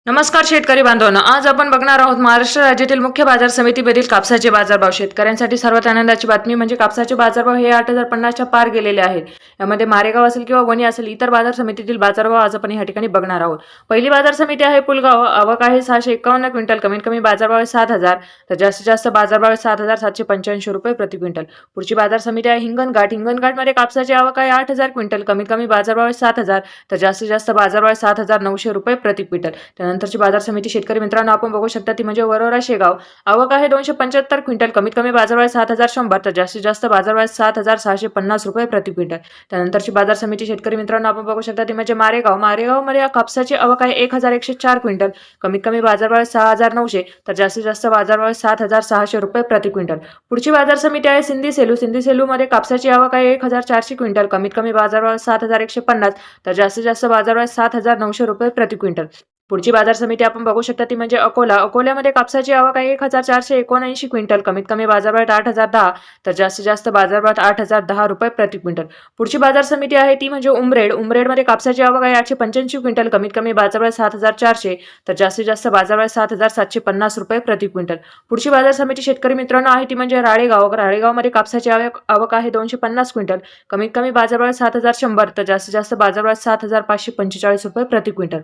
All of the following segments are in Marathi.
नमस्कार शेतकरी बांधवांनो, आज आपण बघणार आहोत महाराष्ट्र राज्यातील मुख्य बाजार समितीमधील कापसाचे बाजारभाव। शेतकऱ्यांसाठी सर्वात आनंदाची बातमी म्हणजे कापसाचे बाजारभाव हे 8,050च्या पार गेलेले आहेत। यामध्ये मारेगाव असेल किंवा वणी असेल, इतर बाजार समितीतील बाजारभाव आज आपण या ठिकाणी बघणार आहोत। पहिली बाजार समिती आहे पुलगाव, आवक आहे 651 क्विंटल, कमीत कमी बाजारभाव आहे 7,000, तर जास्तीत जास्त बाजारभाव आहे 7,785 रुपये प्रति क्विंटल। पुढची बाजार समिती आहे हिंगणघाट, हिंगणघाटमध्ये कापसाची आवक आहे 8,000 क्विंटल, कमीत कमी बाजारभाव आहे 7,000, तर जास्तीत जास्त बाजारभाव आहे 7,900 रुपये प्रति क्विंटल। नंतरची बाजार समिती शेतकरी मित्रांनो आपण बघू शकता ती म्हणजे वरोरा शेगाव, आवक आहे 275 क्विंटल, कमीत कमी बाजारभाव 7,100, तर जास्तीत जास्त बाजारभाव 7,650 रुपये प्रति क्विंटल। त्यानंतरची बाजार समिती शेतकरी मित्रांनो आपण बघू शकता ती म्हणजे मारेगाव, मारेगावमध्ये कापसाची आवक आहे 1,104 क्विंटल, कमीत कमी बाजारभाव 6,900, तर जास्तीत जास्त बाजारभाव 7,600 रुपये प्रति क्विंटल। पुढची बाजार समिती आहे सिंधी सेलू, सिंधी सेलूमध्ये कापसाची आवक आहे 1,400 क्विंटल, कमीत कमी बाजारभाव 7,150, तर जास्तीत जास्त बाजारभाव 7,900 रुपये प्रति क्विंटल। पुढची बाजार समिती आपण बघू शकता ती म्हणजे अकोला, अकोल्यामध्ये कापसाची आवक आहे 1,479 क्विंटल, कमीत कमी बाजारभाव 8,010, तर जास्तीत जास्त बाजारभाव 8,010 रुपये प्रति क्विंटल। पुढची बाजार समिती आहे ती म्हणजे उमरेड, उमरेडमध्ये कापसाची आवक आहे 885 क्विंटल, कमीत कमी बाजारभाव 7,400, तर जास्तीत जास्त बाजारभाव 7,750 रुपये प्रति क्विंटल। पुढची बाजार समिती शेतकरी मित्रांनो आहे ती म्हणजे राळेगाव, राळेगावमध्ये कापसाची आवक आहे 250 क्विंटल, कमीत कमी बाजारभाव 7,100, तर जास्तीत जास्त बाजारभाव 7,545 रुपये प्रति क्विंटल।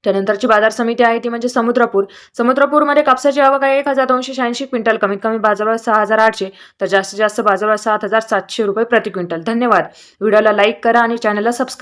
त्यानंतरची बाजार समिती आहे ती म्हणजे समुद्रपूर, समुद्रपूरमध्ये कापसाची आवक आहे 1,286 क्विंटल, कमीत कमी बाजारभाव 6,800, तर जास्तीत जास्त बाजारभाव 7,700 रुपये प्रति क्विंटल। धन्यवाद। व्हिडिओला लाईक करा आणि चॅनलला सबस्क्राईब